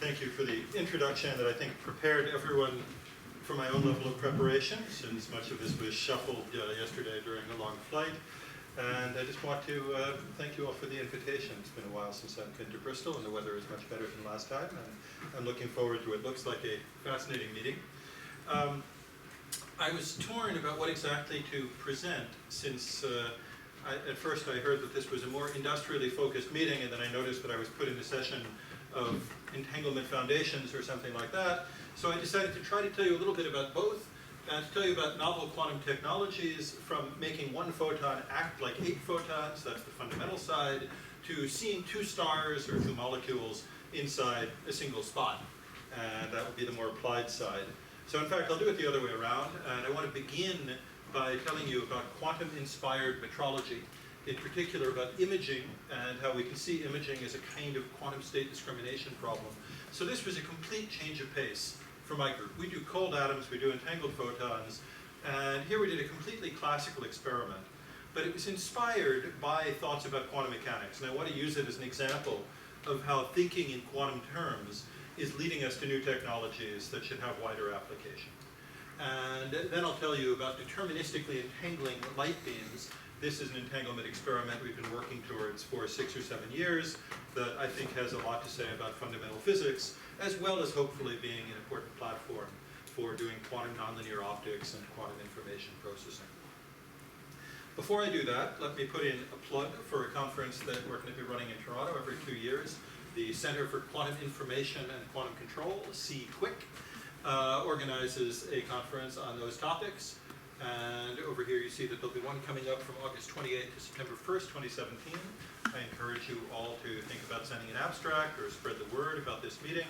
thank you for the introduction that I think prepared everyone for my own level of preparation, since much of this was shuffled yesterday during a long flight. And I just want to thank you all for the invitation. It's been a while since I've been to Bristol, and the weather is much better than last time, and I'm looking forward to what looks like a fascinating meeting. I was torn about what exactly to present, since at first I heard that this was a more industrially focused meeting, and then I noticed that I was put in a session of entanglement foundations or something like that. So I decided to try to tell you a little bit about both, and to tell you about novel quantum technologies, from making one photon act like 8 photons, that's the fundamental side, to seeing 2 stars or 2 molecules inside a single spot. And that would be the more applied side. So in fact, I'll do it the other way around, and I want to begin by telling you about quantum-inspired metrology, in particular about imaging and how we can see imaging as a kind of quantum state discrimination problem. So this was a complete change of pace for my group. We do cold atoms, we do entangled photons, and here we did a completely classical experiment. But it was inspired by thoughts about quantum mechanics, and I want to use it as an example of how thinking in quantum terms is leading us to new technologies that should have wider application. And then I'll tell you about deterministically entangling light beams. This is an entanglement experiment we've been working towards for 6 or 7 years that I think has a lot to say about fundamental physics, as well as hopefully being an important platform for doing quantum nonlinear optics and quantum information processing. Before I do that, let me put in a plug for a conference that we're going to be running in Toronto every 2 years. The Center for Quantum Information and Quantum Control, CQUIC, organizes a conference on those topics. And over here you see that there'll be one coming up from August 28th to September 1st, 2017. I encourage you all to think about sending an abstract or spread the word about this meeting.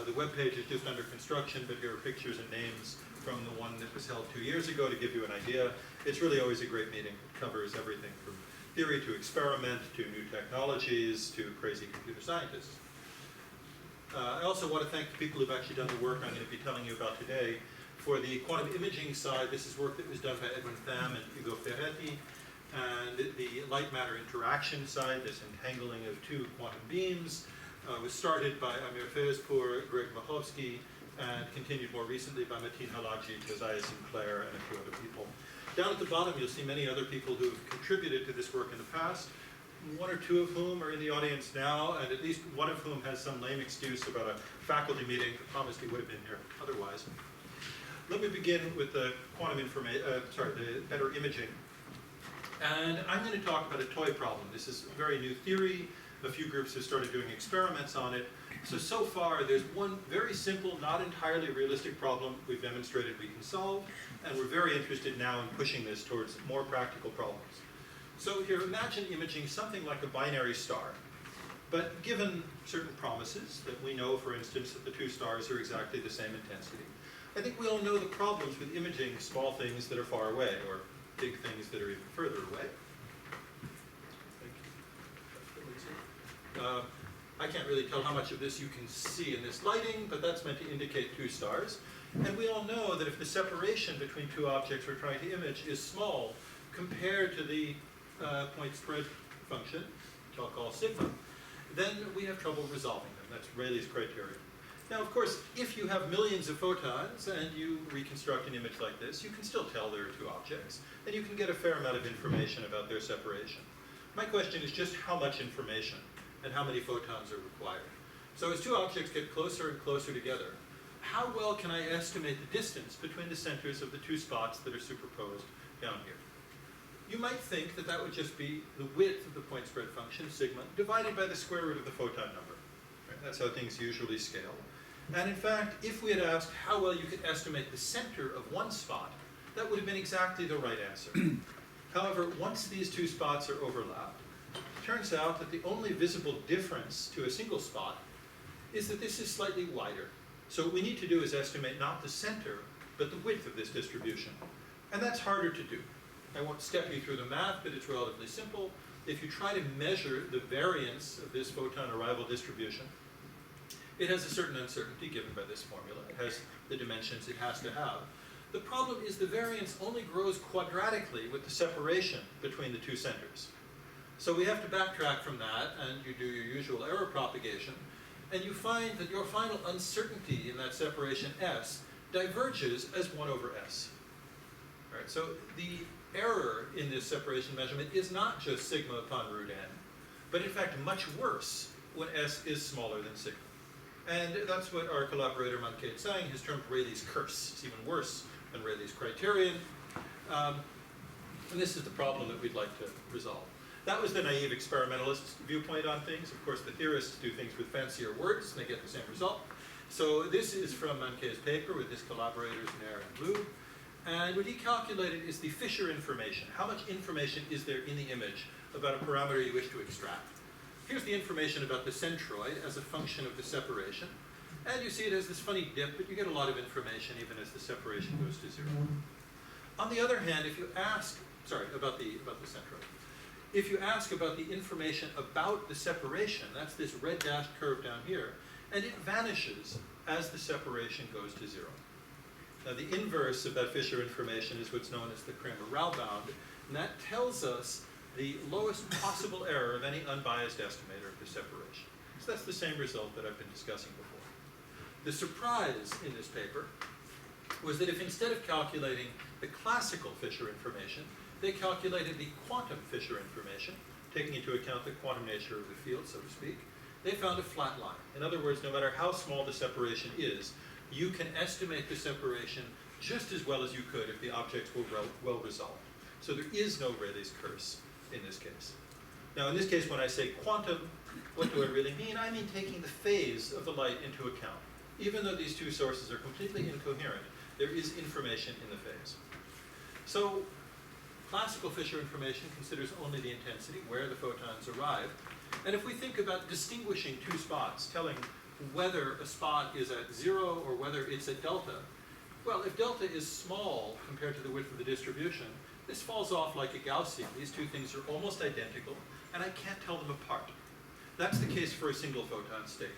The webpage is just under construction, but here are pictures and names from the one that was held 2 years ago to give you an idea. It's really always a great meeting. It covers everything from theory to experiment to new technologies to crazy computer scientists. I also want to thank the people who've actually done the work I'm going to be telling you about today. For the quantum imaging side, this is work that was done by Edwin Pham and Ugo Ferretti. And the light matter interaction side, this entangling of 2 quantum beams, was started by Amir Ferzpour, Greg Machovsky, and continued more recently by Mateen Halaji, Josiah Sinclair, and a few other people. Down at the bottom, you'll see many other people who have contributed to this work in the past, 1 or 2 of whom are in the audience now, and at least one of whom has some lame excuse about a faculty meeting that promised he would have been here otherwise. Let me begin with the the better imaging. And I'm going to talk about a toy problem. This is a very new theory. A few groups have started doing experiments on it. So far, there's one very simple, not entirely realistic problem we've demonstrated we can solve, and we're very interested now in pushing this towards more practical problems. So here, imagine imaging something like a binary star, but given certain promises that we know, for instance, that the 2 stars are exactly the same intensity. I think we all know the problems with imaging small things that are far away, or big things that are even further away. I can't really tell how much of this you can see in this lighting, but that's meant to indicate 2 stars. And we all know that if the separation between 2 objects we're trying to image is small compared to the point spread function, which I'll call sigma, then we have trouble resolving them. That's Rayleigh's criterion. Now, of course, if you have millions of photons and you reconstruct an image like this, you can still tell there are 2 objects, and you can get a fair amount of information about their separation. My question is just how much information and how many photons are required. So as 2 objects get closer and closer together, how well can I estimate the distance between the centers of the 2 spots that are superposed down here? You might think that that would just be the width of the point spread function, sigma, divided by the square root of the photon number. Right? That's how things usually scale. And in fact, if we had asked how well you could estimate the center of one spot, that would have been exactly the right answer. However, once these 2 spots are overlapped, it turns out that the only visible difference to a single spot is that this is slightly wider. So what we need to do is estimate not the center, but the width of this distribution. And that's harder to do. I won't step you through the math, but it's relatively simple. If you try to measure the variance of this photon arrival distribution, it has a certain uncertainty given by this formula. It has the dimensions it has to have. The problem is the variance only grows quadratically with the separation between the 2 centers. So we have to backtrack from that, and you do your usual error propagation. and you find that your final uncertainty in that separation S diverges as 1 over S. All right, so the error in this separation measurement is not just sigma upon root n, but in fact much worse when S is smaller than sigma. And that's what our collaborator Manke Tsang has termed Rayleigh's curse. It's even worse than Rayleigh's criterion. And this is the problem that we'd like to resolve. That was the naive experimentalist's viewpoint on things. Of course, the theorists do things with fancier words, and they get the same result. So this is from Manke's paper with his collaborators Nair and Blue. And what he calculated is the Fisher information. How much information is there in the image about a parameter you wish to extract? Here's the information about the centroid as a function of the separation. And you see it has this funny dip, but you get a lot of information even as the separation goes to 0. On the other hand, if you ask, about the centroid. If you ask about the information about the separation, that's this red dashed curve down here, and it vanishes as the separation goes to 0. Now the inverse of that Fisher information is what's known as the Kramer-Rao bound, and that tells us the lowest possible error of any unbiased estimator of the separation. So that's the same result that I've been discussing before. The surprise in this paper was that if instead of calculating the classical Fisher information, they calculated the quantum Fisher information, taking into account the quantum nature of the field, so to speak, they found a flat line. In other words, no matter how small the separation is, you can estimate the separation just as well as you could if the objects were well resolved. So there is no Rayleigh's curse in this case. Now in this case, when I say quantum, what do I really mean? I mean taking the phase of the light into account. Even though these two sources are completely incoherent, there is information in the phase. So classical Fisher information considers only the intensity, where the photons arrive. And if we think about distinguishing two spots, telling whether a spot is at 0 or whether it's at delta, well, if delta is small compared to the width of the distribution, this falls off like a Gaussian. These two things are almost identical, and I can't tell them apart. That's the case for a single photon state.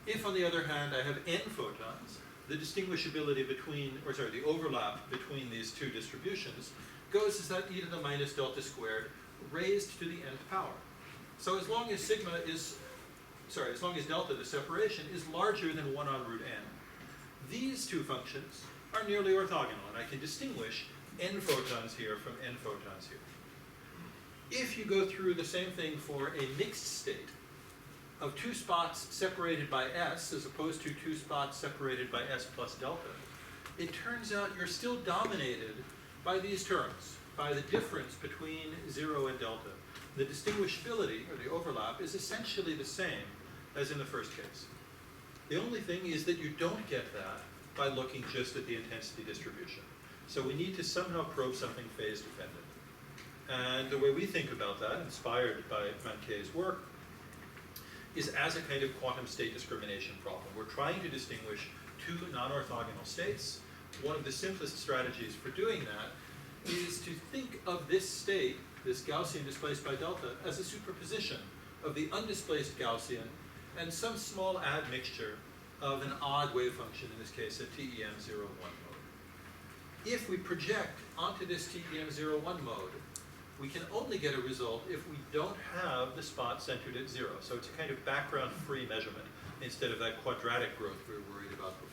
If, on the other hand, I have n photons, the distinguishability between, the overlap between these two distributions goes as that e to the minus delta squared raised to the nth power. So as long as sigma is, as long as delta, the separation, is larger than 1 on root n, these two functions are nearly orthogonal, and I can distinguish n photons here from n photons here. If you go through the same thing for a mixed state of two spots separated by s as opposed to two spots separated by s plus delta, it turns out you're still dominated by these terms, by the difference between 0 and delta. The distinguishability, or the overlap, is essentially the same as in the first case. The only thing is that you don't get that by looking just at the intensity distribution. So we need to somehow probe something phase dependent. And the way we think about that, inspired by Manke's work, is as a kind of quantum state discrimination problem. We're trying to distinguish two non-orthogonal states. One of the simplest strategies for doing that is to think of this state, this Gaussian displaced by delta, as a superposition of the undisplaced Gaussian and some small admixture of an odd wave function, in this case a TEM01 mode. If we project onto this TEM01 mode, we can only get a result if we don't have the spot centered at 0. So it's a kind of background-free measurement instead of that quadratic growth we were worried about before.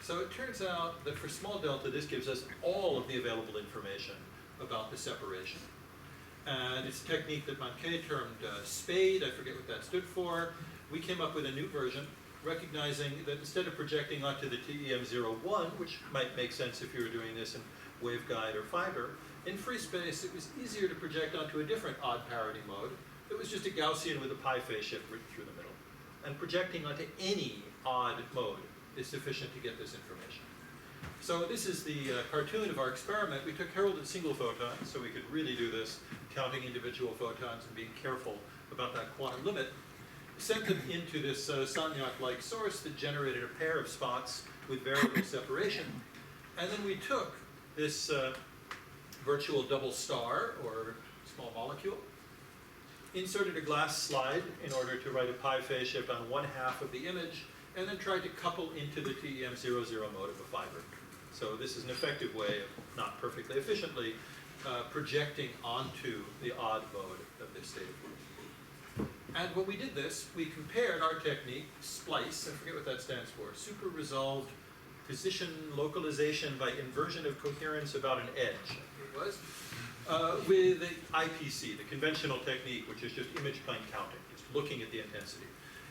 So it turns out that for small delta, this gives us all of the available information about the separation. And it's a technique that Manke termed SPADE, I forget what that stood for. We came up with a new version, recognizing that instead of projecting onto the TEM01, which might make sense if you were doing this in waveguide or fiber, in free space it was easier to project onto a different odd parity mode that was just a Gaussian with a pi phase shift written through the middle. And projecting onto any odd mode is sufficient to get this information. So this is the cartoon of our experiment. We took heralded single photons, so we could really do this, counting individual photons and being careful about that quantum limit. Sent them into this Sagnac-like source that generated a pair of spots with variable separation. And then we took this virtual double star, or small molecule, inserted a glass slide in order to write a pi phase shift on 1/2 of the image, and then tried to couple into the TEM00 mode of a fiber. So this is an effective way of, not perfectly efficiently, projecting onto the odd mode of this state of fluid. And when we did this, we compared our technique, SPLICE, I forget what that stands for, Super Resolved Position Localization by Inversion of Coherence About an Edge, I think it was, with the IPC, the conventional technique, which is just image plane counting, just looking at the intensity.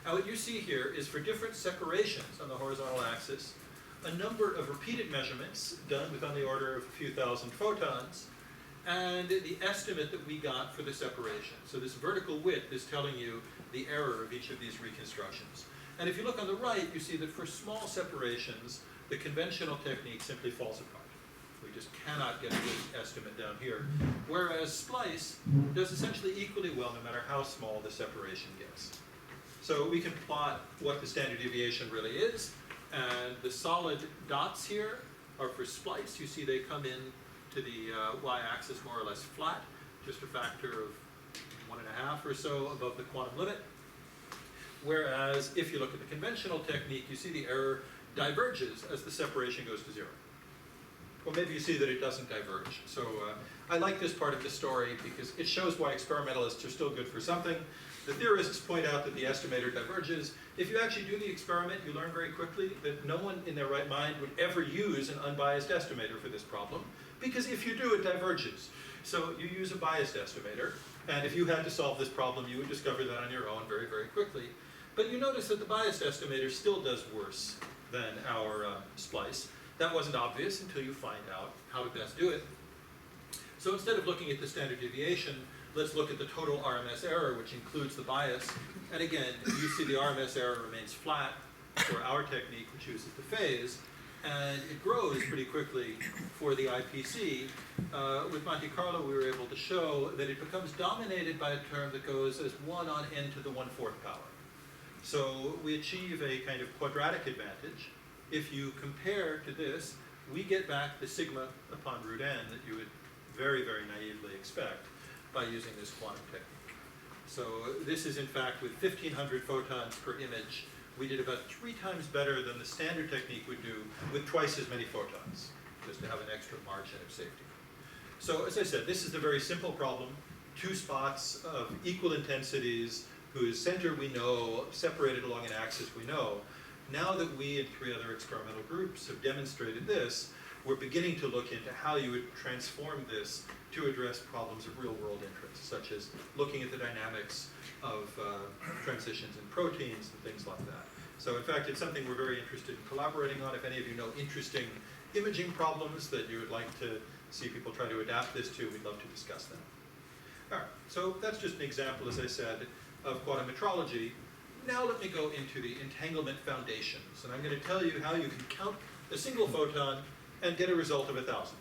Now what you see here is for different separations on the horizontal axis, a number of repeated measurements done with on the order of a few thousand photons, and the estimate that we got for the separation. So this vertical width is telling you the error of each of these reconstructions. And if you look on the right, you see that for small separations, the conventional technique simply falls apart. We just cannot get a good estimate down here. Whereas SPLICE does essentially equally well no matter how small the separation gets. So we can plot what the standard deviation really is, and the solid dots here are for SPLICE. You see they come in to the y-axis more or less flat, just a factor of 1.5 or so above the quantum limit. Whereas if you look at the conventional technique, you see the error diverges as the separation goes to 0. Well, maybe you see that it doesn't diverge. So I like this part of the story because it shows why experimentalists are still good for something. The theorists point out that the estimator diverges. If you actually do the experiment, you learn very quickly that no one in their right mind would ever use an unbiased estimator for this problem, because if you do, it diverges. So you use a biased estimator, and if you had to solve this problem, you would discover that on your own very, very quickly. But you notice that the biased estimator still does worse than our SPLICE. That wasn't obvious until you find out how to best do it. So instead of looking at the standard deviation, let's look at the total RMS error, which includes the bias. And again, you see the RMS error remains flat for our technique, which uses the phase, and it grows pretty quickly for the IPC. With Monte Carlo, we were able to show that it becomes dominated by a term that goes as 1 on n to the 1/4 power. So we achieve a kind of quadratic advantage. If you compare to this, we get back the sigma upon root n that you would very, very naively expect by using this quantum technique. So this is in fact with 1,500 photons per image, we did about 3 times better than the standard technique would do with twice as many photons, just to have an extra margin of safety. So as I said, this is the very simple problem. 2 spots of equal intensities whose center we know, separated along an axis we know. Now that we and 3 other experimental groups have demonstrated this, we're beginning to look into how you would transform this to address problems of real-world interest, such as looking at the dynamics of transitions in proteins and things like that. So in fact, it's something we're very interested in collaborating on. If any of you know interesting imaging problems that you would like to see people try to adapt this to, we'd love to discuss them. All right, so that's just an example, as I said, of quantum metrology. Now let me go into the entanglement foundations, and I'm going to tell you how you can count a single photon and get a result of 1,000.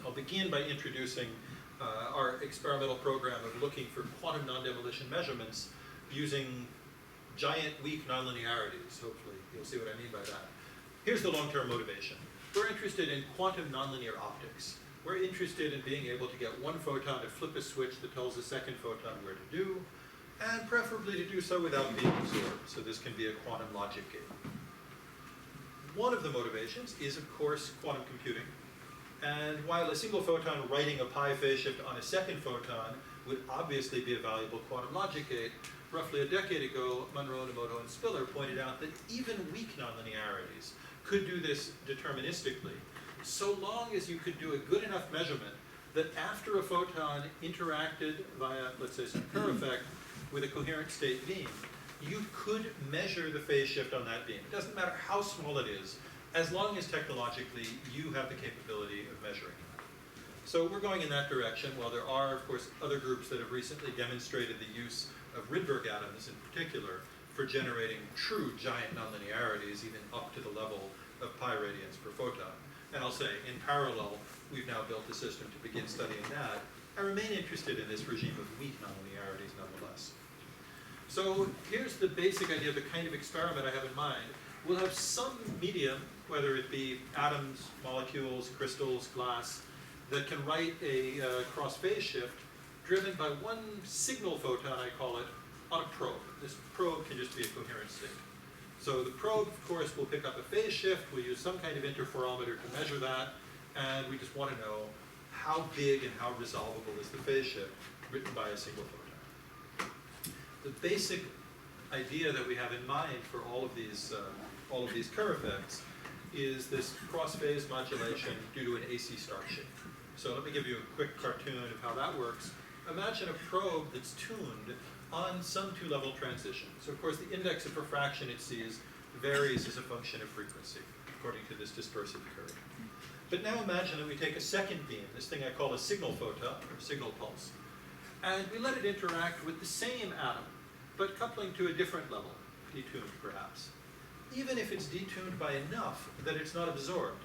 I'll begin by introducing our experimental program of looking for quantum non-demolition measurements using giant weak nonlinearities. Hopefully you'll see what I mean by that. Here's the long-term motivation. We're interested in quantum nonlinear optics. We're interested in being able to get one photon to flip a switch that tells a second photon where to do, and preferably to do so without being absorbed. So this can be a quantum logic gate. One of the motivations is, of course, quantum computing. And while a single photon writing a pi phase shift on a second photon would obviously be a valuable quantum logic gate, roughly a decade ago, Monroe, Emoto, and Spiller pointed out that even weak nonlinearities could do this deterministically, so long as you could do a good enough measurement that after a photon interacted via, let's say, some Kerr effect with a coherent state beam, you could measure the phase shift on that beam. It doesn't matter how small it is, as long as technologically you have the capability of measuring that. So we're going in that direction, while there are, of course, other groups that have recently demonstrated the use of Rydberg atoms in particular for generating true giant nonlinearities, even up to the level of pi radians per photon. And I'll say, in parallel, we've now built a system to begin studying that. I remain interested in this regime of weak nonlinearities nonetheless. So here's the basic idea of the kind of experiment I have in mind. We'll have some medium, whether it be atoms, molecules, crystals, glass, that can write a cross phase shift driven by one signal photon, I call it, on a probe. This probe can just be a coherent state. So the probe, of course, will pick up a phase shift. We'll use some kind of interferometer to measure that, and we just want to know how big and how resolvable is the phase shift written by a single photon. the basic idea that we have in mind for all of these Kerr effects is this cross-phase modulation due to an AC stark shift. So let me give you a quick cartoon of how that works. Imagine a probe that's tuned on some two-level transition. So of course the index of refraction it sees varies as a function of frequency, according to this dispersive curve. But now imagine that we take a second beam, this thing I call a signal photon, or signal pulse, and we let it interact with the same atom, but coupling to a different level, detuned perhaps. Even if it's detuned by enough that it's not absorbed,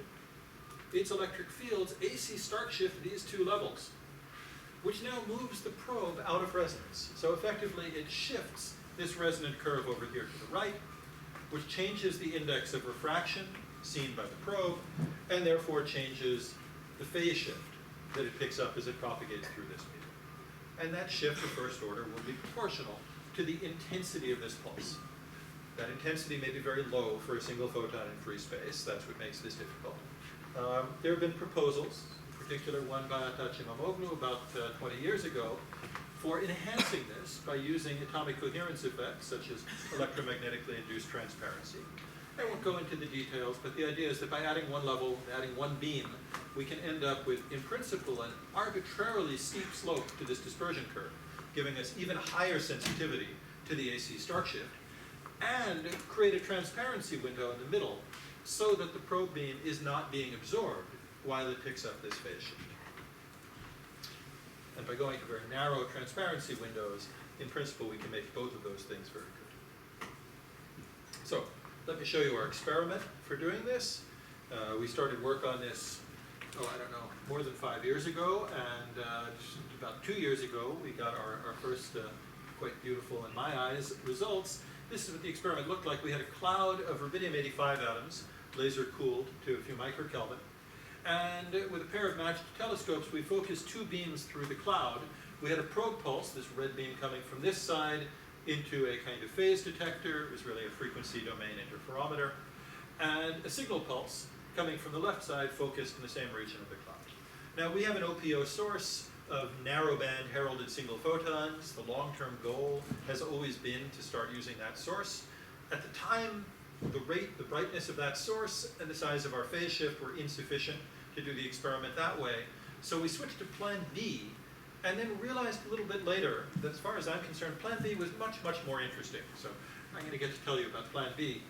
its electric fields AC stark shift these two levels, which now moves the probe out of resonance. So effectively it shifts this resonant curve over here to the right, which changes the index of refraction seen by the probe, and therefore changes the phase shift that it picks up as it propagates through this medium. And that shift of first order will be proportional to the intensity of this pulse. That intensity may be very low for a single photon in free space. That's what makes this difficult. There have been proposals, in particular one by Imamoglu about 20 years ago, for enhancing this by using atomic coherence effects such as electromagnetically induced transparency. I won't go into the details, but the idea is that by adding one level, adding one beam, we can end up with, in principle, an arbitrarily steep slope to this dispersion curve, giving us even higher sensitivity to the AC stark shift, and create a transparency window in the middle so that the probe beam is not being absorbed while it picks up this phase shift. And by going to very narrow transparency windows, in principle, we can make both of those things very good. So, let me show you our experiment for doing this. We started work on this, more than 5 years ago, and just about 2 years ago, we got our first quite beautiful, in my eyes, results. This is what the experiment looked like. We had a cloud of rubidium-85 atoms, laser cooled to a few microkelvin. And with a pair of matched telescopes, we focused two beams through the cloud. We had a probe pulse, this red beam coming from this side, into a kind of phase detector. It was really a frequency domain interferometer. And a signal pulse coming from the left side focused in the same region of the cloud. Now we have an OPO source of narrowband heralded single photons. The long-term goal has always been to start using that source. At the time, the rate, the brightness of that source, and the size of our phase shift were insufficient to do the experiment that way. So we switched to Plan B, and then realized a little bit later that as far as I'm concerned, Plan B was much, much more interesting. So I'm going to get to tell you about Plan B.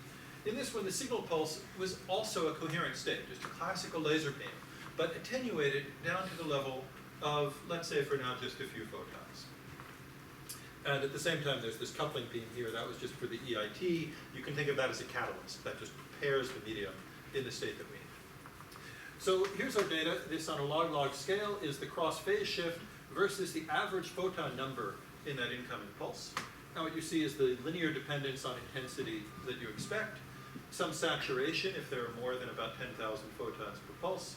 In this one, the signal pulse was also a coherent state, just a classical laser beam, but attenuated down to the level of, let's say for now, just a few photons. And at the same time, there's this coupling beam here. That was just for the EIT. You can think of that as a catalyst. That just prepares the medium in the state that we need. So here's our data. This on a log-log scale is the cross-phase shift versus the average photon number in that incoming pulse. Now what you see is the linear dependence on intensity that you expect, some saturation if there are more than about 10,000 photons per pulse.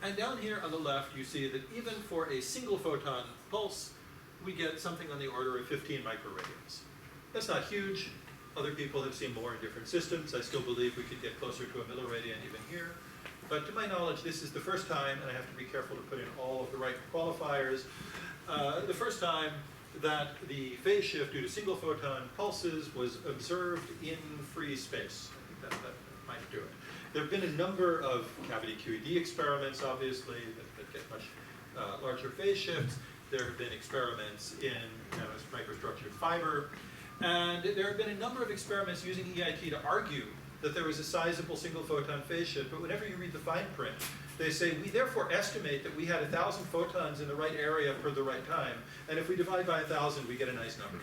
And down here on the left, you see that even for a single photon pulse, we get something on the order of 15 microradians. That's not huge. Other people have seen more in different systems. I still believe we could get closer to a milliradian even here. But to my knowledge, this is the first time, and I have to be careful to put in all of the right qualifiers, the first time that the phase shift due to single photon pulses was observed in free space. I think that might do it. There have been a number of cavity QED experiments, obviously, that get much larger phase shifts. There have been experiments in microstructured fiber. And there have been a number of experiments using EIT to argue that there was a sizable single photon phase shift, but whenever you read the fine print, they say, we therefore estimate that we had 1,000 photons in the right area for the right time, and if we divide by 1,000, we get a nice number.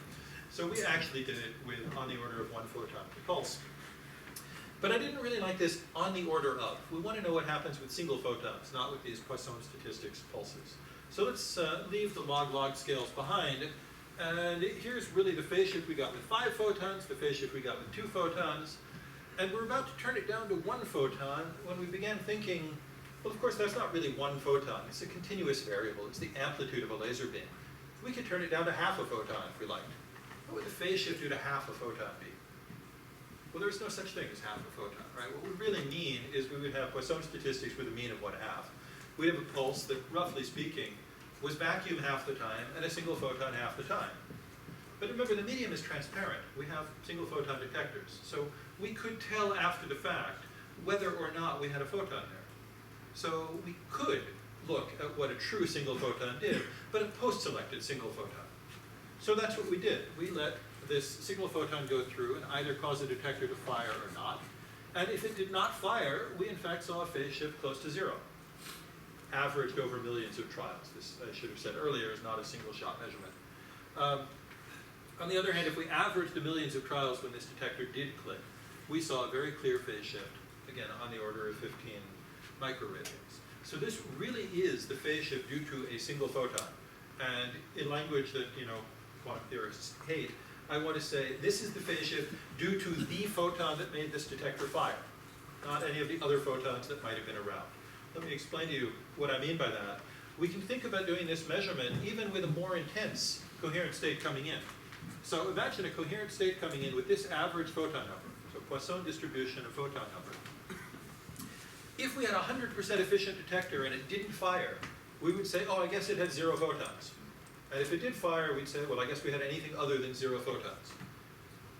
So we actually did it with on the order of 1 photon per pulse. But I didn't really like this on the order of. We want to know what happens with single photons, not with these Poisson statistics pulses. So let's leave the log-log scales behind. And here's really the phase shift we got with 5 photons, the phase shift we got with 2 photons. And we're about to turn it down to 1 photon when we began thinking, well, of course, that's not really 1 photon. It's a continuous variable. It's the amplitude of a laser beam. We could turn it down to half a photon if we liked. What would the phase shift do to half a photon be? Well, there's no such thing as half a photon, right? What we really mean is we would have Poisson statistics with a mean of 1/2. We'd have a pulse that, roughly speaking, was vacuum half the time and a single photon half the time. But remember, the medium is transparent. We have single photon detectors. So we could tell after the fact whether or not we had a photon there. So we could look at what a true single photon did, but a post-selected single photon. So that's what we did. We let this single photon go through and either cause the detector to fire or not. And if it did not fire, we in fact saw a phase shift close to 0. Averaged over millions of trials. This, I should have said earlier, is not a single shot measurement. On the other hand, if we averaged the millions of trials when this detector did click, we saw a very clear phase shift, again, on the order of 15 microradians. So this really is the phase shift due to a single photon. And in language that, quantum theorists hate, I want to say this is the phase shift due to the photon that made this detector fire, not any of the other photons that might have been around. Let me explain to you what I mean by that. We can think about doing this measurement even with a more intense coherent state coming in. So imagine a coherent state coming in with this average photon number, so Poisson distribution of photon number. If we had a 100% efficient detector and it didn't fire, we would say, oh, I guess it had 0 photons. And if it did fire, we'd say, well, I guess we had anything other than 0 photons.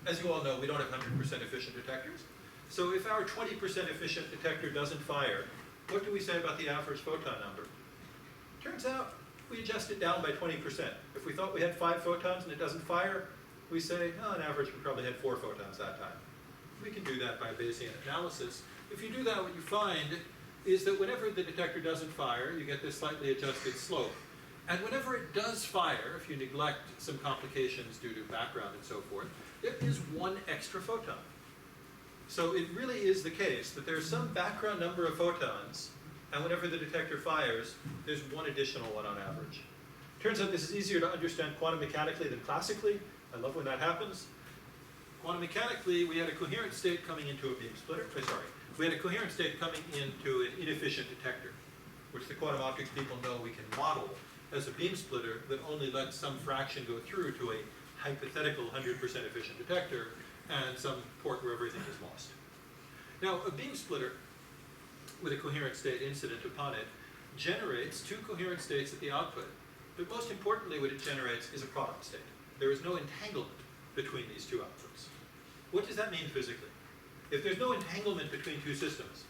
As you all know, we don't have 100% efficient detectors. So if our 20% efficient detector doesn't fire, what do we say about the average photon number? Turns out, we adjust it down by 20%. If we thought we had 5 photons and it doesn't fire, we say, oh, on average, we probably had 4 photons that time. We can do that by Bayesian analysis. If you do that, what you find is that whenever the detector doesn't fire, you get this slightly adjusted slope. And whenever it does fire, if you neglect some complications due to background and so forth, there is 1 extra photon. So it really is the case that there's some background number of photons, and whenever the detector fires, there's 1 additional one on average. Turns out this is easier to understand quantum mechanically than classically. I love when that happens. Quantum mechanically, we had a coherent state coming into a beam splitter. We had a coherent state coming into an inefficient detector, which the quantum optics people know we can model as a beam splitter that only lets some fraction go through to a hypothetical 100% efficient detector and some port where everything is lost. Now, a beam splitter with a coherent state incident upon it generates 2 coherent states at the output, but most importantly what it generates is a product state. There is no entanglement between these 2 outputs. What does that mean physically? If there's no entanglement between 2 systems,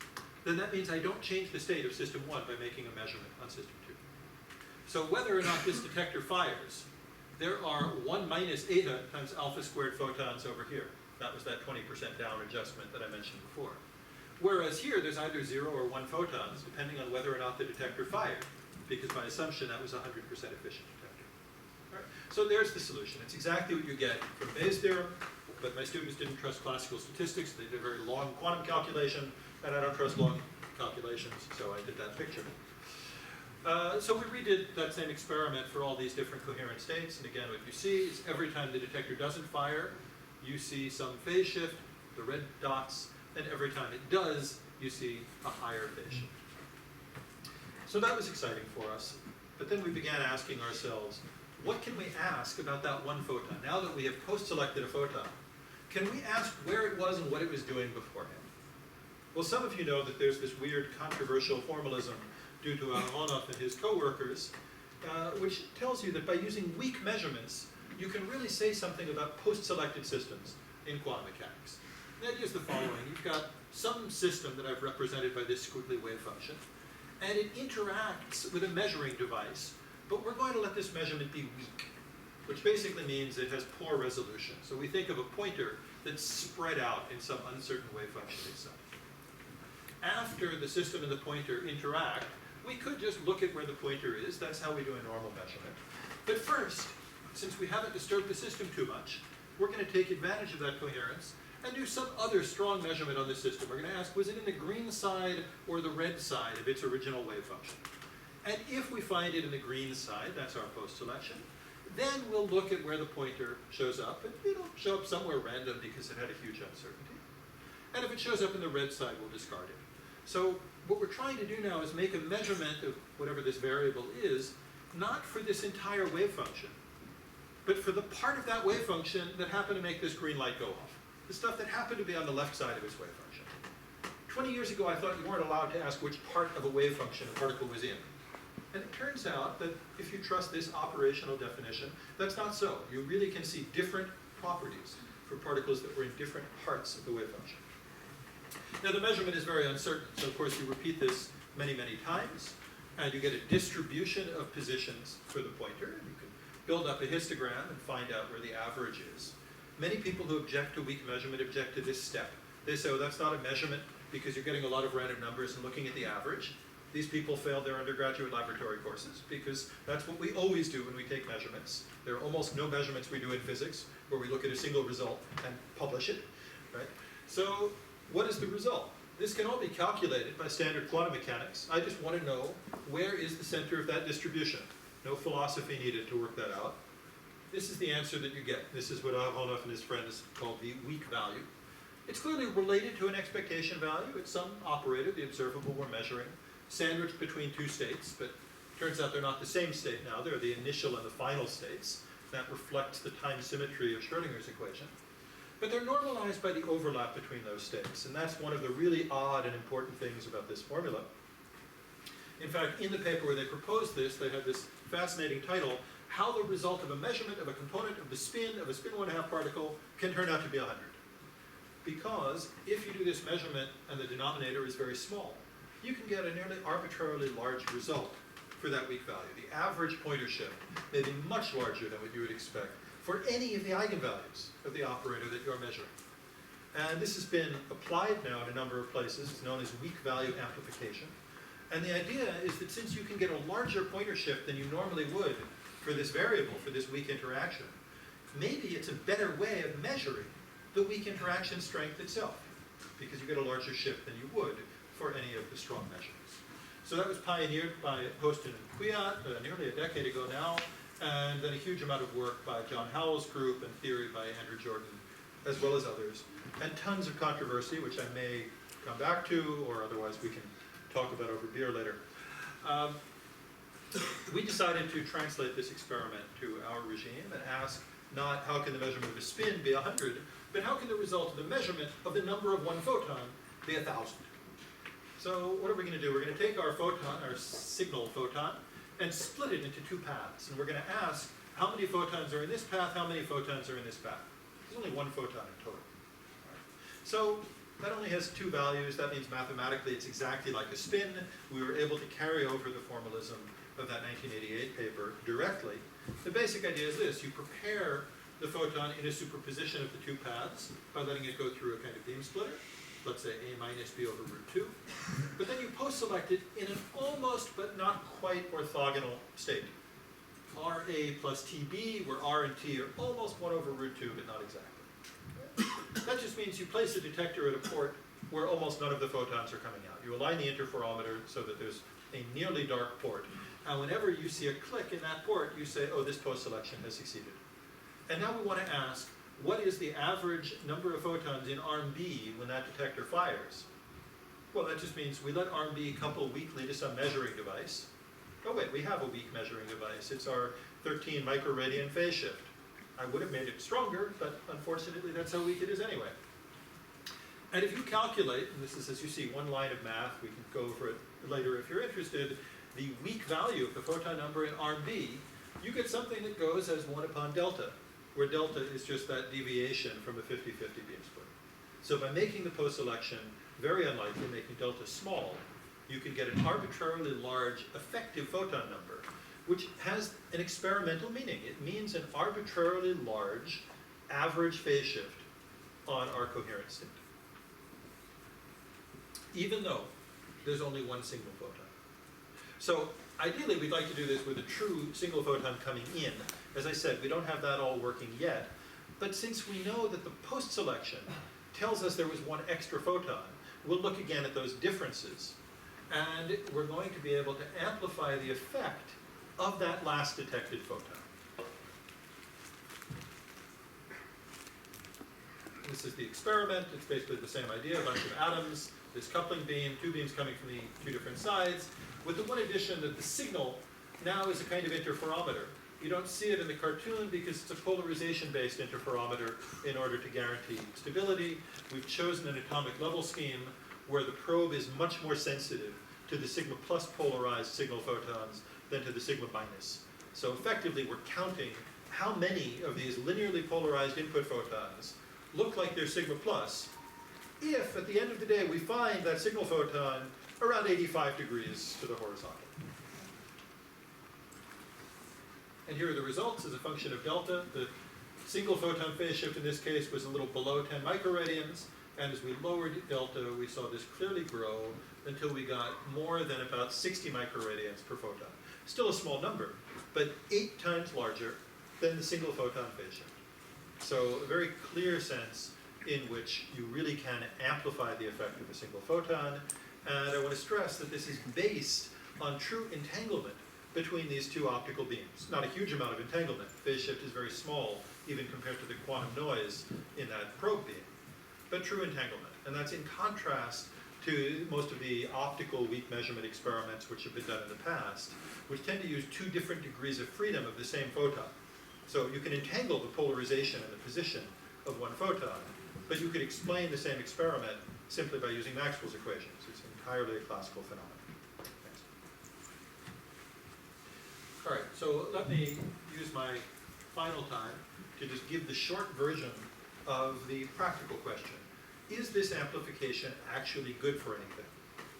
then that means I don't change the state of system 1 by making a measurement on system 2. So whether or not this detector fires, there are 1 minus eta times alpha squared photons over here. That was that 20% down adjustment that I mentioned before. Whereas here, there's either 0 or 1 photons, depending on whether or not the detector fired, because by assumption, that was a 100% efficient detector. All right. So there's the solution. It's exactly what you get from Bayes' theorem, but my students didn't trust classical statistics. They did a very long quantum calculation, and I don't trust long calculations, so I did that picture. So we redid that same experiment for all these different coherent states, and again, what you see is every time the detector doesn't fire, you see some phase shift, the red dots, and every time it does, you see a higher phase shift. So that was exciting for us, but then we began asking ourselves, what can we ask about that 1 photon? Now that we have post-selected a photon, can we ask where it was and what it was doing beforehand? Well, some of you know that there's this weird controversial formalism due to Aharonov and his co-workers, which tells you that by using weak measurements, you can really say something about post-selected systems in quantum mechanics. The idea is the following. You've got some system that I've represented by this squiggly wave function, and it interacts with a measuring device, but we're going to let this measurement be weak, which basically means it has poor resolution. So we think of a pointer that's spread out in some uncertain wave function itself. After the system and the pointer interact, we could just look at where the pointer is. That's how we do a normal measurement. But first, since we haven't disturbed the system too much, we're going to take advantage of that coherence and do some other strong measurement on the system. We're going to ask, was it in the green side or the red side of its original wave function? And if we find it in the green side, that's our post-selection, then we'll look at where the pointer shows up, and it'll show up somewhere random because it had a huge uncertainty. And if it shows up in the red side, we'll discard it. So what we're trying to do now is make a measurement of whatever this variable is, not for this entire wave function, but for the part of that wave function that happened to make this green light go off. The stuff that happened to be on the left side of its wave function. 20 years ago, I thought you weren't allowed to ask which part of a wave function a particle was in. And it turns out that if you trust this operational definition, that's not so. You really can see different properties for particles that were in different parts of the wave function. Now the measurement is very uncertain, so of course you repeat this many, many times, and you get a distribution of positions for the pointer, and you can build up a histogram and find out where the average is. Many people who object to weak measurement object to this step. They say, oh, that's not a measurement because you're getting a lot of random numbers and looking at the average. These people failed their undergraduate laboratory courses because that's what we always do when we take measurements. There are almost no measurements we do in physics where we look at a single result and publish it, right? So what is the result? This can all be calculated by standard quantum mechanics. I just want to know where is the center of that distribution. No philosophy needed to work that out. This is the answer that you get. This is what Aharonov and his friends call the weak value. It's clearly related to an expectation value. It's some operator, the observable we're measuring, sandwiched between two states, but turns out they're not the same state now. They're the initial and the final states. That reflects the time symmetry of Schrödinger's equation. But they're normalized by the overlap between those states, and that's one of the really odd and important things about this formula. In fact, in the paper where they proposed this, they had this fascinating title, How the Result of a Measurement of a Component of the Spin of a Spin 1/2 Particle Can Turn Out to be 100. Because if you do this measurement and the denominator is very small, you can get a nearly arbitrarily large result for that weak value. The average pointer shift may be much larger than what you would expect for any of the eigenvalues of the operator that you're measuring. And this has been applied now in a number of places. It's known as weak value amplification. And the idea is that since you can get a larger pointer shift than you normally would for this variable, for this weak interaction, maybe it's a better way of measuring the weak interaction strength itself, because you get a larger shift than you would for any of the strong measurements. So that was pioneered by Poston and BQIT nearly a decade ago now, and then a huge amount of work by John Howell's group and theory by Andrew Jordan, as well as others, and tons of controversy, which I may come back to, or otherwise we can talk about over beer later. We decided to translate this experiment to our regime and ask not how can the measurement of a spin be 100, but how can the result of the measurement of the number of one photon be 1,000? So what are we going to do? We're going to take our photon, our signal photon, and split it into two paths. And we're going to ask how many photons are in this path, how many photons are in this path. There's only one photon in total. So that only has two values. That means mathematically it's exactly like a spin. We were able to carry over the formalism of that 1988 paper directly. The basic idea is this. You prepare the photon in a superposition of the two paths by letting it go through a kind of beam splitter. Let's say A minus B over root 2. But then you post-select it in an almost but not quite orthogonal state. RA plus TB, where R and T are almost 1 over root 2, but not exactly. That just means you place a detector at a port where almost none of the photons are coming out. You align the interferometer so that there's a nearly dark port. And whenever you see a click in that port, you say, oh, this post-selection has succeeded. And now we want to ask, what is the average number of photons in arm B when that detector fires? Well, that just means we let arm B couple weakly to some measuring device. Oh wait, we have a weak measuring device. It's our 13 microradian phase shift. I would have made it stronger, but unfortunately that's how weak it is anyway. And if you calculate, and this is, as you see, one line of math, we can go over it later if you're interested, the weak value of the photon number in arm B, you get something that goes as 1 upon delta, where delta is just that deviation from a 50-50 beam split. So by making the post-selection very unlikely, making delta small, you can get an arbitrarily large effective photon number, which has an experimental meaning. It means an arbitrarily large average phase shift on our coherent state, even though there's only one single photon. So ideally, we'd like to do this with a true single photon coming in. As I said, we don't have that all working yet, but since we know that the post-selection tells us there was one extra photon, we'll look again at those differences, and we're going to be able to amplify the effect of that last detected photon. This is the experiment. It's basically the same idea, a bunch of atoms, this coupling beam, two beams coming from the two different sides, with the one addition that the signal now is a kind of interferometer. You don't see it in the cartoon because it's a polarization-based interferometer in order to guarantee stability. We've chosen an atomic level scheme where the probe is much more sensitive to the sigma plus polarized signal photons than to the sigma minus. So effectively, we're counting how many of these linearly polarized input photons look like they're sigma plus, if at the end of the day we find that signal photon around 85 degrees to the horizontal. And here are the results as a function of delta. The single photon phase shift in this case was a little below 10 microradians, and as we lowered delta, we saw this clearly grow until we got more than about 60 microradians per photon. Still a small number, but 8 times larger than the single photon phase shift. So a very clear sense in which you really can amplify the effect of a single photon. And I want to stress that this is based on true entanglement between these two optical beams. Not a huge amount of entanglement. Phase shift is very small, even compared to the quantum noise in that probe beam, but true entanglement. And that's in contrast to most of the optical weak measurement experiments which have been done in the past, which tend to use 2 different degrees of freedom of the same photon. So you can entangle the polarization and the position of one photon, but you could explain the same experiment simply by using Maxwell's equations. It's entirely a classical phenomenon. Thanks. All right, so let me use my final time to just give the short version of the practical question. Is this amplification actually good for anything?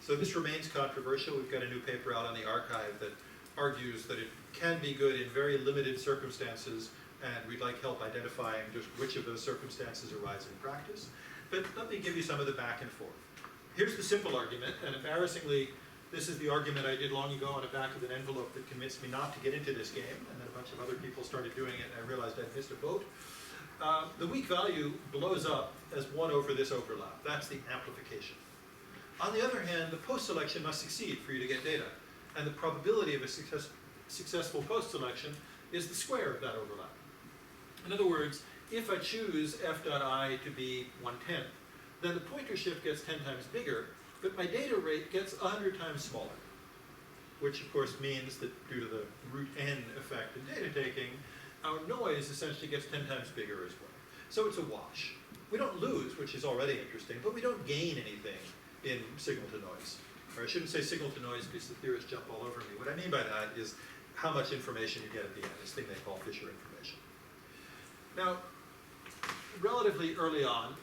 So this remains controversial. We've got a new paper out on the archive that argues that it can be good in very limited circumstances, and we'd like help identifying just which of those circumstances arise in practice. But let me give you some of the back and forth. Here's the simple argument, and embarrassingly, this is the argument I did long ago on the back of an envelope that convinced me not to get into this game, and then a bunch of other people started doing it, and I realized I'd missed a boat. The weak value blows up as 1 over this overlap. That's the amplification. On the other hand, the post-selection must succeed for you to get data, and the probability of a successful post-selection is the square of that overlap. In other words, if I choose f dot I to be 1/10, then the pointer shift gets 10 times bigger, but my data rate gets 100 times smaller, which of course means that due to the root n effect in data taking, our noise essentially gets 10 times bigger as well. So it's a wash. We don't lose, which is already interesting, but we don't gain anything in signal to noise. Or I shouldn't say signal to noise because the theorists jump all over me. What I mean by that is how much information you get at the end, this thing they call Fisher information. Now, relatively early on,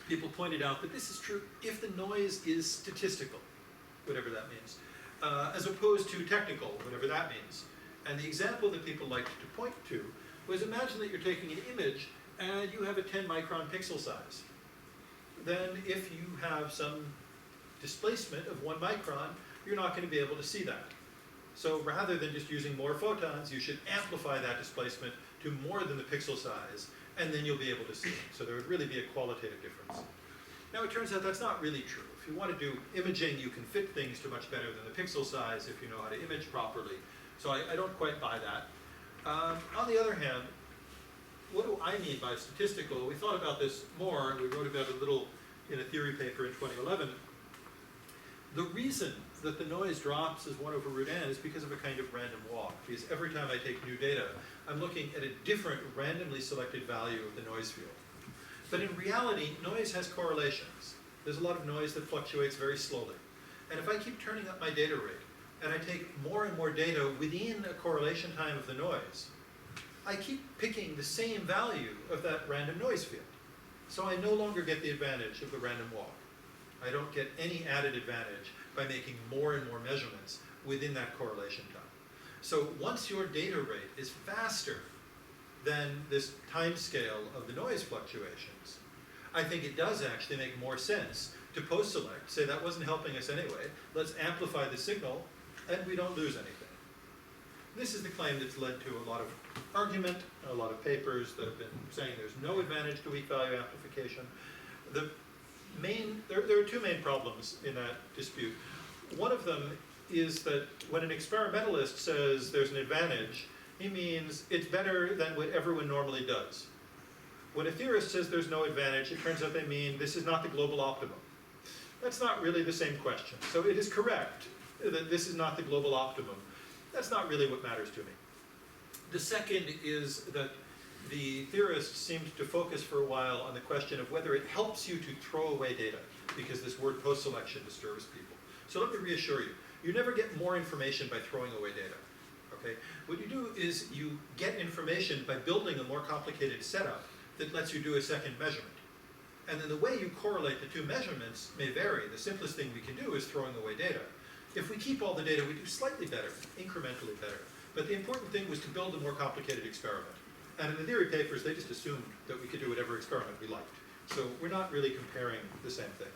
people pointed out that this is true if the noise is statistical, whatever that means, as opposed to technical, whatever that means. And the example that people liked to point to was imagine that you're taking an image and you have a 10 micron pixel size. Then if you have some displacement of 1 micron, you're not going to be able to see that. So rather than just using more photons, you should amplify that displacement to more than the pixel size, and then you'll be able to see it. So there would really be a qualitative difference. Now it turns out that's not really true. If you want to do imaging, you can fit things to much better than the pixel size if you know how to image properly. So I don't quite buy that. On the other hand, what do I mean by statistical? We thought about this more, and we wrote about it a little in a theory paper in 2011. The reason that the noise drops as 1 over root n is because of a kind of random walk. Because every time I take new data, I'm looking at a different randomly selected value of the noise field. But in reality, noise has correlations. There's a lot of noise that fluctuates very slowly. And if I keep turning up my data rate, and I take more and more data within a correlation time of the noise, I keep picking the same value of that random noise field. So I no longer get the advantage of the random walk. I don't get any added advantage by making more and more measurements within that correlation time. So once your data rate is faster than this time scale of the noise fluctuations, I think it does actually make more sense to post-select, say that wasn't helping us anyway, let's amplify the signal, and we don't lose anything. This is the claim that's led to a lot of argument, a lot of papers that have been saying there's no advantage to weak value amplification. There are 2 main problems in that dispute. One of them is that when an experimentalist says there's an advantage, he means it's better than what everyone normally does. When a theorist says there's no advantage, it turns out they mean this is not the global optimum. That's not really the same question. So it is correct that this is not the global optimum. That's not really what matters to me. The second is that the theorists seemed to focus for a while on the question of whether it helps you to throw away data, because this word post-selection disturbs people. So let me reassure you, You never get more information by throwing away data. Okay? What you do is you get information by building a more complicated setup that lets you do a second measurement. And then the way you correlate the two measurements may vary. The simplest thing we can do is throwing away data. If we keep all the data, we do slightly better, incrementally better. But the important thing was to build a more complicated experiment. And in the theory papers, they just assumed that we could do whatever experiment we liked. So we're not really comparing the same thing.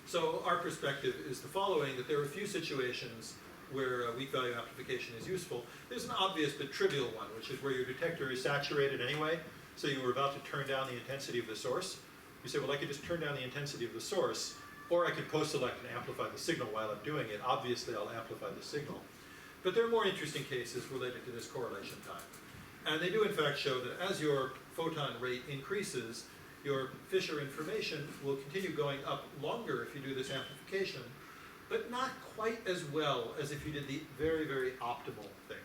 So our perspective is the following, that there are a few situations where weak value amplification is useful. There's an obvious but trivial one, which is where your detector is saturated anyway, so you were about to turn down the intensity of the source. You say, well, I could just turn down the intensity of the source, or I could post-select and amplify the signal while I'm doing it. Obviously, I'll amplify the signal. But there are more interesting cases related to this correlation time. And they do in fact show that as your photon rate increases, your Fisher information will continue going up longer if you do this amplification, but not quite as well as if you did the very, very optimal thing.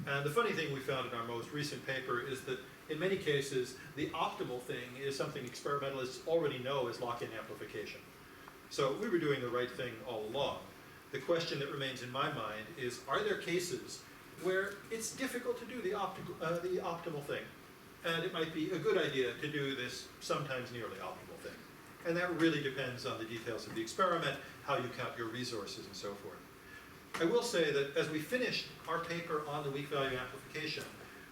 And the funny thing we found in our most recent paper is that in many cases, the optimal thing is something experimentalists already know as lock-in amplification. So we were doing the right thing all along. The question that remains in my mind is, are there cases where it's difficult to do the optimal thing? And it might be a good idea to do this sometimes nearly optimal thing. And that really depends on the details of the experiment, how you count your resources and so forth. I will say that as we finished our paper on the weak value amplification,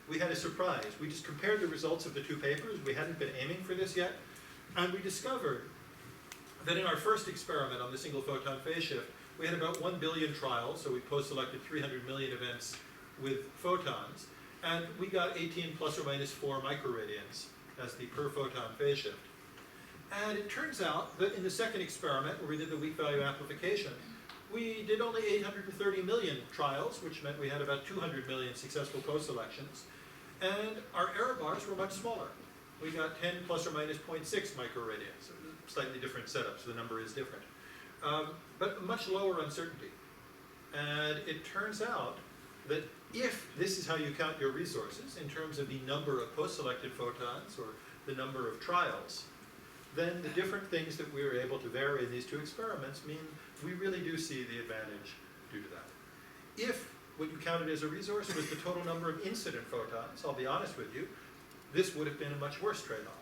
we had a surprise. We just compared the results of the two papers. We hadn't been aiming for this yet. And we discovered that in our first experiment on the single photon phase shift, we had about 1 billion trials, so we post-selected 300 million events with photons, and we got 18 plus or minus 4 microradians as the per photon phase shift. And it turns out that in the second experiment, where we did the weak value amplification, we did only 830 million trials, which meant we had about 200 million successful post-selections, and our error bars were much smaller. We got 10 plus or minus 0.6 microradians. Slightly different setup, so the number is different. But much lower uncertainty. And it turns out that if this is how you count your resources, in terms of the number of post-selected photons or the number of trials, then the different things that we were able to vary in these two experiments mean we really do see the advantage due to that. If what you counted as a resource was the total number of incident photons, I'll be honest with you, this would have been a much worse trade-off.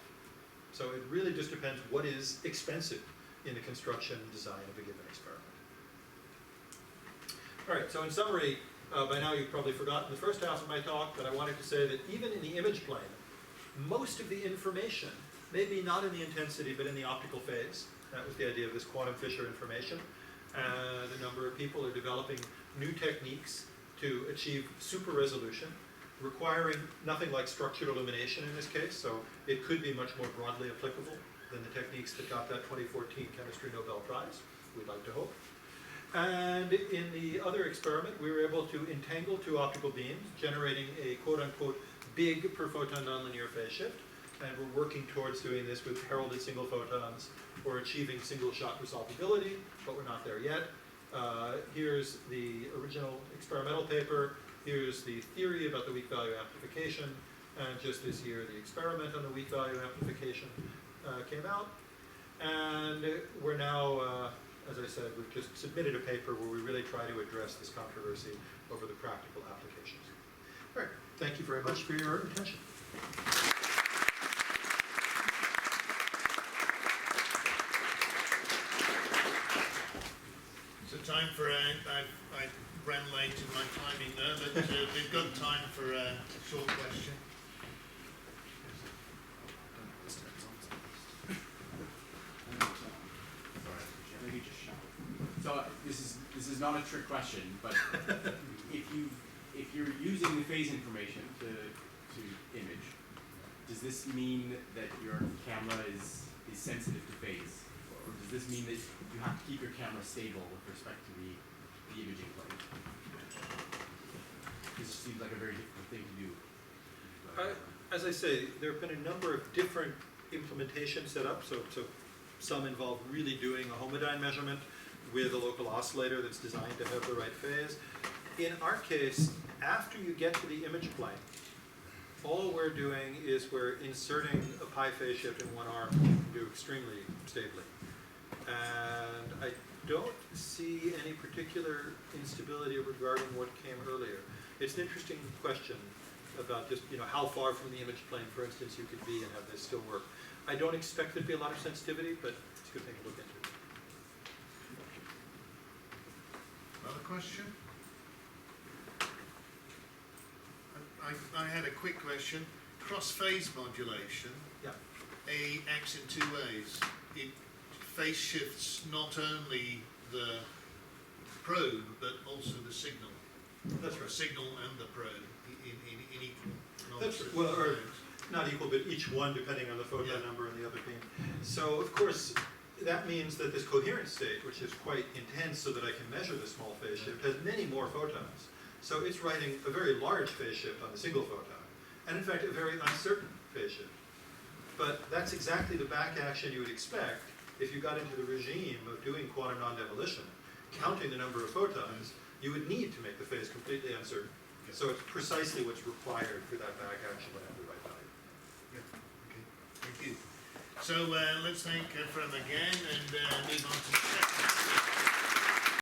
So it really just depends what is expensive in the construction and design of a given experiment. All right, so in summary, by now you've probably forgotten the first half of my talk, but I wanted to say that even in the image plane, most of the information, maybe not in the intensity, but in the optical phase. That was the idea of this quantum Fisher information. And a number of people are developing new techniques to achieve super resolution, requiring nothing like structured illumination in this case, so it could be much more broadly applicable than the techniques that got that 2014 Chemistry Nobel Prize, we'd like to hope. And in the other experiment, we were able to entangle two optical beams, generating a quote-unquote big per photon nonlinear phase shift. And we're working towards doing this with heralded single photons or achieving single shot resolvability, but we're not there yet. Here's the original experimental paper. Here's the theory about the weak value amplification. And just this year, the experiment on the weak value amplification came out. And we're now, as I said, we've just submitted a paper where we really try to address this controversy over the practical applications. All right, thank you very much for your attention. So time for, I ran late in my timing there, but we've got time for a short question. So this is not a trick question, but if you're using the phase information to image, does this mean that your camera is sensitive to phase, or does this mean that you have to keep your camera stable with respect to the imaging plane? This seems like a very difficult thing to do. As I say, there have been a number of different implementation setups. So some involve really doing a homodyne measurement with a local oscillator that's designed to have the right phase. In our case, after you get to the image plane, all we're doing is we're inserting a pi phase shift in one arm to do extremely stably. And don't see any particular instability regarding what came earlier. It's an interesting question about just, how far from the image plane, for instance, you could be and have this still work. I don't expect there'd be a lot of sensitivity, but it's a good thing to look into. Another question? I had a quick question. Cross-phase modulation, Yeah. acts in two ways. It phase shifts not only the probe, but also the signal. That's Or right. signal and the probe in equal. That's right. Well, or not equal, but each one depending on the photon Yeah. number and the other beam. So, of course, that means that this coherent state, which is quite intense so that I can measure the small phase shift, has many more photons. So it's writing a very large phase shift on the single photon, and in fact a very uncertain phase shift. But that's exactly the back action you would expect if you got into the regime of doing quantum non-demolition. Counting the number of photons, you would need to make the phase completely uncertain. So it's precisely what's required for that back action to have the right value. Yeah, okay, thank you. So let's thank Aephraim again and move on